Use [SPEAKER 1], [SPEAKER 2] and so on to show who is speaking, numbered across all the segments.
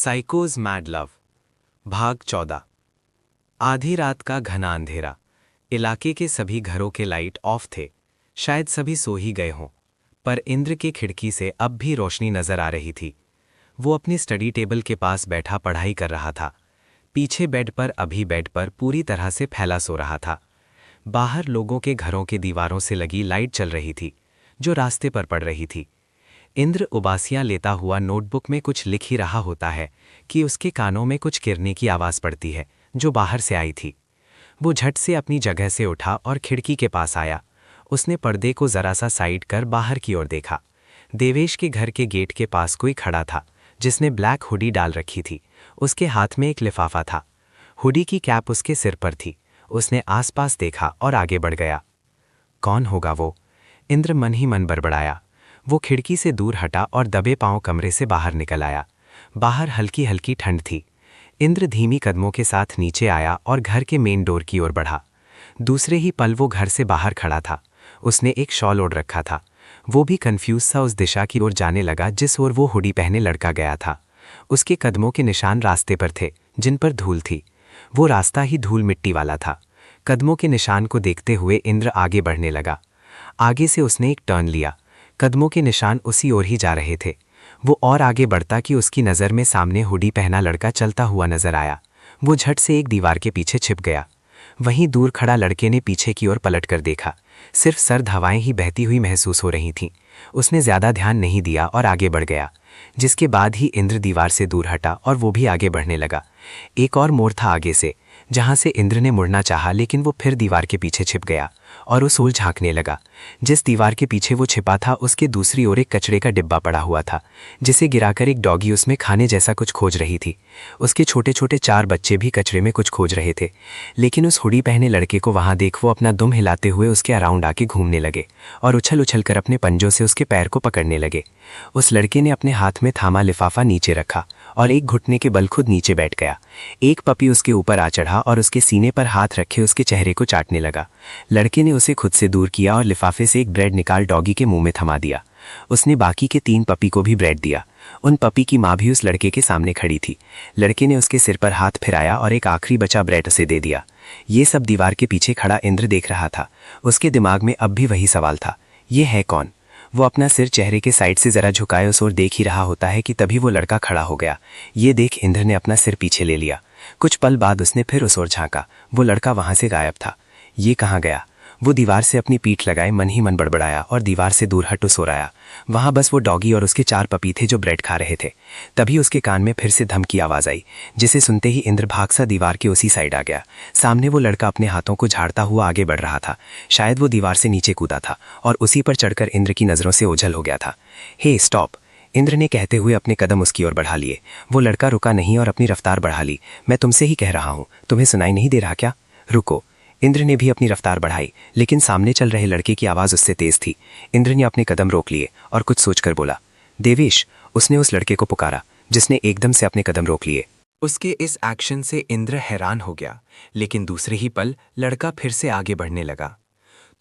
[SPEAKER 1] साइकोज mad love भाग 14। आधी रात का घना अंधेरा। इलाके के सभी घरों के लाइट ऑफ थे। शायद सभी सो ही गए हों, पर इंद्र की खिड़की से अब भी रोशनी नजर आ रही थी। वो अपनी स्टडी टेबल के पास बैठा पढ़ाई कर रहा था। पीछे बेड पर पूरी तरह से फैला सो रहा था। बाहर लोगों के घरों के दीवारों से लगी लाइट चल रही थी, जो रास्ते पर पड़ रही थी। इंद्र उबासियां लेता हुआ नोटबुक में कुछ लिख ही रहा होता है कि उसके कानों में कुछ गिरने की आवाज़ पड़ती है, जो बाहर से आई थी। वो झट से अपनी जगह से उठा और खिड़की के पास आया। उसने पर्दे को जरा सा साइड कर बाहर की ओर देखा। देवेश के घर के गेट के पास कोई खड़ा था, जिसने ब्लैक हुडी डाल रखी थी। उसके हाथ में एक लिफाफा था। हुडी की कैप उसके सिर पर थी। उसने आसपास देखा और आगे बढ़ गया। कौन होगा वो? इंद्र मन ही मन बड़बड़ाया। वो खिड़की से दूर हटा और दबे पांव कमरे से बाहर निकल आया। बाहर हल्की हल्की ठंड थी। इंद्र धीमी कदमों के साथ नीचे आया और घर के मेन डोर की ओर बढ़ा। दूसरे ही पल वो घर से बाहर खड़ा था। उसने एक शॉल ओढ़ रखा था। वो भी कंफ्यूज सा उस दिशा की ओर जाने लगा जिस ओर वो हुडी पहने लड़का गया था। उसके कदमों के निशान रास्ते पर थे, जिन पर धूल थी। वो रास्ता ही धूल मिट्टी वाला था। कदमों के निशान को देखते हुए इंद्र आगे बढ़ने लगा। आगे से उसने एक टर्न लिया। कदमों के निशान उसी ओर ही जा रहे थे। वो और आगे बढ़ता कि उसकी नज़र में सामने हुडी पहना लड़का चलता हुआ नजर आया। वो झट से एक दीवार के पीछे छिप गया। वहीं दूर खड़ा लड़के ने पीछे की ओर पलट कर देखा। सिर्फ सर्द हवाएं ही बहती हुई महसूस हो रही थीं। उसने ज्यादा ध्यान नहीं दिया और आगे बढ़ गया, जिसके बाद ही इंद्र दीवार से दूर हटा और वो भी आगे बढ़ने लगा। एक और मोड़ था आगे से, जहां से इंद्र ने मुड़ना चाहा, लेकिन वो फिर दीवार के पीछे छिप गया और उस ओर झांकने लगा। जिस दीवार के पीछे वो छिपा था, उसके दूसरी ओर एक कचरे का डिब्बा पड़ा हुआ था, जिसे गिराकर एक डॉगी उसमें खाने जैसा कुछ खोज रही थी। उसके छोटे छोटे 4 बच्चे भी कचरे में कुछ खोज रहे थे। लेकिन उस हुडी पहने लड़के को वहां देख वो अपना दुम हिलाते हुए उसके अराउंड आके घूमने लगे और उछल उछल कर अपने पंजों से उसके पैर को पकड़ने लगे। उस लड़के ने अपने हाथ में थामा लिफाफा नीचे रखा और एक घुटने के बल खुद नीचे बैठ गया। एक पपी उसके ऊपर आ चढ़ा और उसके सीने पर हाथ रखे उसके चेहरे को चाटने लगा। लड़के ने उसे खुद से दूर किया और लिफाफे से एक ब्रेड निकाल डॉगी के मुंह में थमा दिया। उसने बाकी के 3 पपी को भी ब्रेड दिया। उन पपी की माँ भी उस लड़के के सामने खड़ी थी। लड़के ने उसके सिर पर हाथ फिराया और एक आखिरी बचा ब्रेड उसे दे दिया। ये सब दीवार के पीछे खड़ा इंद्र देख रहा था। उसके दिमाग में अब भी वही सवाल था, ये है कौन? वो अपना सिर चेहरे के साइड से जरा झुकाए उस ओर देख ही रहा होता है कि तभी वो लड़का खड़ा हो गया। ये देख इंद्र ने अपना सिर पीछे ले लिया। कुछ पल बाद उसने फिर उस ओर झांका। वो लड़का वहां से गायब था। ये कहाँ गया? वो दीवार से अपनी पीठ लगाए मन ही मन बड़बड़ाया और दीवार से दूर हट उस ओर आया। वहां बस वो डॉगी और उसके 4 पपी थे जो ब्रेड खा रहे थे। तभी उसके कान में फिर से धमकी आवाज आई, जिसे सुनते ही इंद्र भाग सा दीवार के उसी साइड आ गया। सामने वो लड़का अपने हाथों को झाड़ता हुआ आगे बढ़ रहा था। शायद वो दीवार से नीचे कूदा था और उसी पर चढ़कर इंद्र की नजरों से ओझल हो गया था। हे स्टॉप! इंद्र ने कहते हुए अपने कदम उसकी ओर बढ़ा लिए। वो लड़का रुका नहीं और अपनी रफ्तार बढ़ा ली। मैं तुमसे ही कह रहा हूं, तुम्हें सुनाई नहीं दे रहा क्या? रुको! इंद्र ने भी अपनी रफ्तार बढ़ाई, लेकिन सामने चल रहे लड़के की आवाज उससे तेज थी। इंद्र ने अपने कदम रोक लिए और कुछ सोचकर बोला, देवेश! उसने उस लड़के को पुकारा, जिसने एकदम से अपने कदम रोक लिए। उसके इस एक्शन से इंद्र हैरान हो गया, लेकिन दूसरे ही पल लड़का फिर से आगे बढ़ने लगा।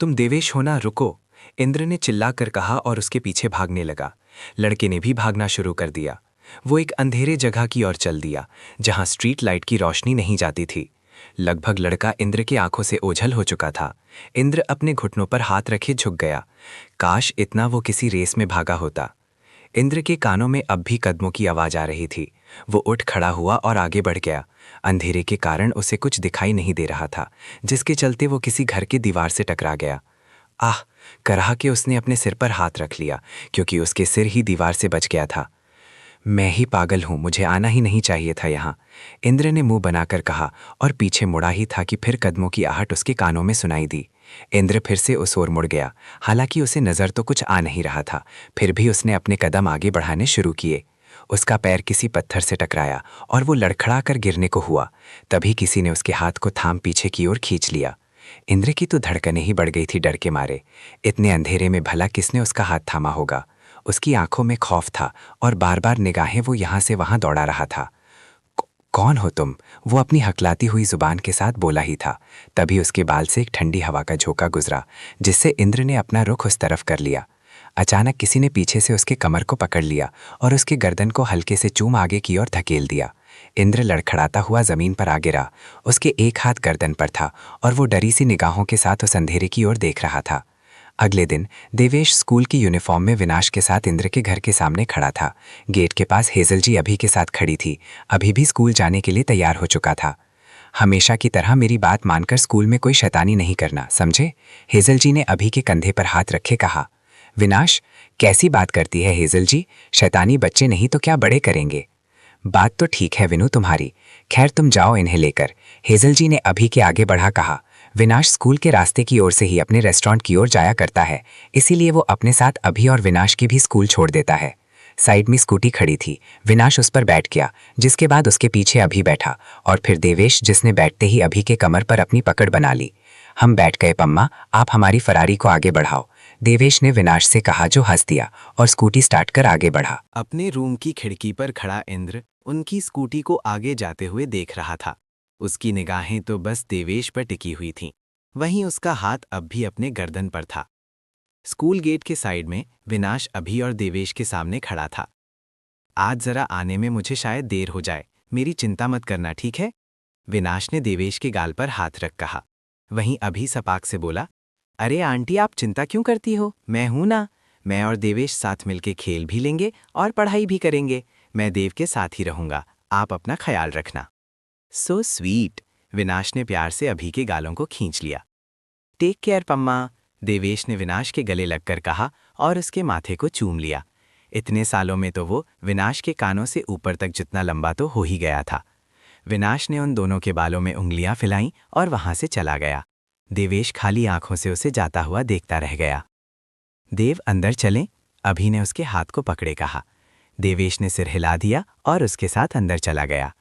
[SPEAKER 1] तुम देवेश हो ना? रुको! इंद्र ने चिल्लाकर कहा और उसके पीछे भागने लगा। लड़के ने भी भागना शुरू कर दिया। वो एक अंधेरे जगह की ओर चल दिया, जहां स्ट्रीट लाइट की रोशनी नहीं जाती थी। लगभग लड़का इंद्र की आंखों से ओझल हो चुका था। इंद्र अपने घुटनों पर हाथ रखे झुक गया। काश इतना वो किसी रेस में भागा होता। इंद्र के कानों में अब भी कदमों की आवाज आ रही थी। वो उठ खड़ा हुआ और आगे बढ़ गया। अंधेरे के कारण उसे कुछ दिखाई नहीं दे रहा था, जिसके चलते वो किसी घर की दीवार से टकरा गया। आह! कराह के उसने अपने सिर पर हाथ रख लिया, क्योंकि उसके सिर ही दीवार से बच गया था। मैं ही पागल हूं, मुझे आना ही नहीं चाहिए था यहाँ, इंद्र ने मुंह बनाकर कहा और पीछे मुड़ा ही था कि फिर कदमों की आहट उसके कानों में सुनाई दी। इंद्र फिर से उस ओर मुड़ गया। हालांकि उसे नजर तो कुछ आ नहीं रहा था, फिर भी उसने अपने कदम आगे बढ़ाने शुरू किए। उसका पैर किसी पत्थर से टकराया और वो लड़खड़ा कर गिरने को हुआ। तभी किसी ने उसके हाथ को थाम पीछे की ओर खींच लिया। इंद्र की तो धड़कनें ही बढ़ गई थी डर के मारे। इतने अंधेरे में भला किसने उसका हाथ थामा होगा? उसकी आंखों में खौफ था और बार बार निगाहें वो यहां से वहां दौड़ा रहा था। कौन हो तुम? वो अपनी हकलाती हुई जुबान के साथ बोला ही था। तभी उसके बाल से एक ठंडी हवा का झोंका गुजरा, जिससे इंद्र ने अपना रुख उस तरफ कर लिया।
[SPEAKER 2] अचानक किसी ने पीछे से उसके कमर को पकड़ लिया और उसके गर्दन को हल्के से चूम आगे की ओर धकेल दिया। इंद्र लड़खड़ाता हुआ जमीन पर आ गिरा। उसके एक हाथ गर्दन पर था और वो डरी सी निगाहों के साथ उस अंधेरे की ओर देख रहा था। अगले दिन देवेश स्कूल की यूनिफॉर्म में विनाश के साथ इंद्र के घर के सामने खड़ा था। गेट के पास हेजल जी अभी के साथ खड़ी थी। अभी भी स्कूल जाने के लिए तैयार हो चुका था। हमेशा की तरह मेरी बात मानकर स्कूल में कोई शैतानी नहीं करना, समझे? हेजल जी ने अभी के कंधे पर हाथ रखे कहा। विनाश, कैसी बात करती है हेजल जी? शैतानी बच्चे नहीं तो क्या बड़े करेंगे? बात तो ठीक है विनू तुम्हारी। खैर तुम जाओ इन्हें लेकर, हेजल जी ने अभी के आगे बढ़ा कहा। विनाश स्कूल के रास्ते की ओर से ही अपने रेस्टोरेंट की ओर जाया करता है, इसीलिए वो अपने साथ अभी और विनाश की भी स्कूल छोड़ देता है। साइड में स्कूटी खड़ी थी। विनाश उस पर बैठ गया, जिसके बाद उसके पीछे अभी बैठा और फिर देवेश, जिसने बैठते ही अभी के कमर पर अपनी पकड़ बना ली। हम बैठ गए पम्मा, आप हमारी फरारी को आगे बढ़ाओ, देवेश ने विनाश से कहा, जो हंस दिया और स्कूटी स्टार्ट कर आगे बढ़ा।
[SPEAKER 1] अपने रूम की खिड़की पर खड़ा इंद्र उनकी स्कूटी को आगे जाते हुए देख रहा था। उसकी निगाहें तो बस देवेश पर टिकी हुई थीं। वहीं उसका हाथ अब भी अपने गर्दन पर था। स्कूल गेट के साइड में विनाश अभी और देवेश के सामने खड़ा था। आज जरा आने में मुझे शायद देर हो जाए, मेरी चिंता मत करना, ठीक है? विनाश ने देवेश के गाल पर हाथ रख कहा। वहीं अभी सपाक से बोला, अरे आंटी, आप चिंता क्यों करती हो? मैं हूं ना। मैं और देवेश साथ मिलके खेल भी लेंगे और पढ़ाई भी करेंगे। मैं देव के साथ ही रहूंगा, आप अपना ख्याल रखना। सो स्वीट, विनाश ने प्यार से अभी के गालों को खींच लिया। टेक केयर पम्मा, देवेश ने विनाश के गले लगकर कहा और उसके माथे को चूम लिया। इतने सालों में तो वो विनाश के कानों से ऊपर तक जितना लंबा तो हो ही गया था। विनाश ने उन दोनों के बालों में उंगलियां फैलाईं और वहां से चला गया। देवेश खाली आंखों से उसे जाता हुआ देखता रह गया। देव अंदर चलें, अभी ने उसके हाथ को पकड़े कहा। देवेश ने सिर हिला दिया और उसके साथ अंदर चला गया।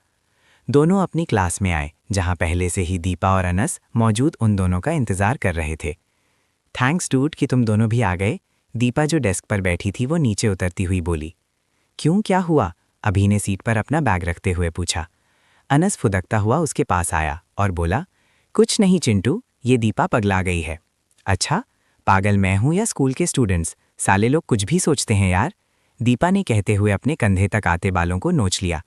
[SPEAKER 1] दोनों अपनी क्लास में आए, जहां पहले से ही दीपा और अनस मौजूद उन दोनों का इंतजार कर रहे थे। थैंक्स डूड कि तुम दोनों भी आ गए, दीपा जो डेस्क पर बैठी थी वो नीचे उतरती हुई बोली। क्यों, क्या हुआ? अभी ने सीट पर अपना बैग रखते हुए पूछा। अनस फुदकता हुआ उसके पास आया और बोला, कुछ नहीं चिंटू, ये दीपा पगला गई है। अच्छा, पागल मैं हूं या स्कूल के स्टूडेंट्स? साले लोग कुछ भी सोचते हैं यार, दीपा ने कहते हुए अपने कंधे तक आते बालों को नोच लिया।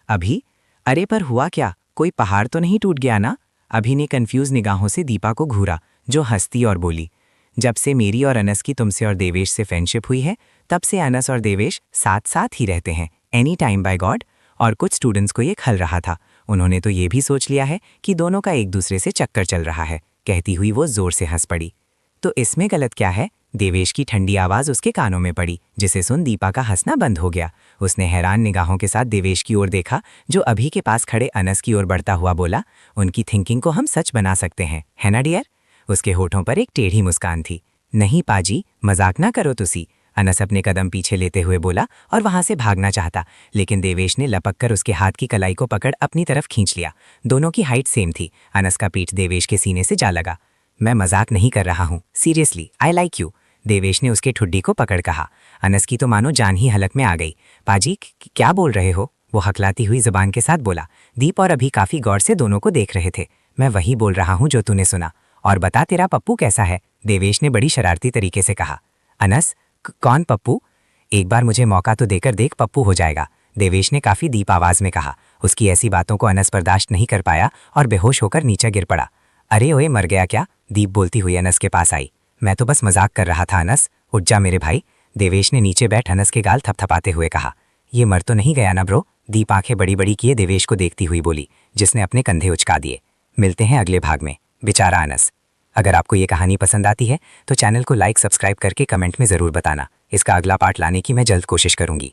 [SPEAKER 1] अभी, अरे पर हुआ क्या? कोई पहाड़ तो नहीं टूट गया ना? अभी ने कंफ्यूज निगाहों से दीपा को घूरा, जो हंसती और बोली, जब से मेरी और अनस की तुमसे और देवेश से फ्रेंडशिप हुई है, तब से अनस और देवेश साथ साथ ही रहते हैं, एनी टाइम बाय गॉड। और कुछ स्टूडेंट्स को ये खल रहा था, उन्होंने तो ये भी सोच लिया है कि दोनों का एक दूसरे से चक्कर चल रहा है। कहती हुई वो जोर से हंस पड़ी। तो इसमें गलत क्या है? देवेश की ठंडी आवाज़ उसके कानों में पड़ी, जिसे सुन दीपा का हंसना बंद हो गया। उसने हैरान निगाहों के साथ देवेश की ओर देखा, जो अभी के पास खड़े अनस की ओर बढ़ता हुआ बोला, उनकी थिंकिंग को हम सच बना सकते हैं, है ना डियर? उसके होठों पर एक टेढ़ी मुस्कान थी। नहीं पाजी, मजाक ना करो तुसी, अनस अपने कदम पीछे लेते हुए बोला और वहां से भागना चाहता, लेकिन देवेश ने लपक कर उसके हाथ की कलाई को पकड़ अपनी तरफ खींच लिया। दोनों की हाइट सेम थी। अनस का पीठ देवेश के सीने से जा लगा। मैं मजाक नहीं कर रहा हूँ, seriously, I like you, Devesh ने उसके ठुड्डी को पकड़ कहा। अनस की तो मानो जान ही हलक में आ गई। पाजी, क्या बोल रहे हो? वो हकलाती हुई जबान के साथ बोला। दीप और अभी काफी गौर से दोनों को देख रहे थे। मैं वही बोल रहा हूँ जो तूने सुना। और बता, तेरा पप्पू कैसा है? देवेश ने बड़ी शरारती तरीके से कहा। अनस, कौन पप्पू? एक बार मुझे मौका तो देकर देख, पप्पू हो जाएगा, देवेश ने काफी दीप आवाज में कहा। उसकी ऐसी बातों को अनस बर्दाश्त नहीं कर पाया और बेहोश होकर नीचे गिर पड़ा। अरे ओए, मर गया क्या? दीप बोलती हुई अनस के पास आई। मैं तो बस मजाक कर रहा था अनस, उठ जा मेरे भाई, देवेश ने नीचे बैठ अनस के गाल थपथपाते हुए कहा। ये मर तो नहीं गया ना ब्रो? दीप आंखें बड़ी बड़ी किए देवेश को देखती हुई बोली, जिसने अपने कंधे उचका दिए। मिलते हैं अगले भाग में, बेचारा अनस। अगर आपको ये कहानी पसंद आती है तो चैनल को लाइक सब्सक्राइब करके कमेंट में ज़रूर बताना। इसका अगला पार्ट लाने की मैं जल्द कोशिश करूंगी।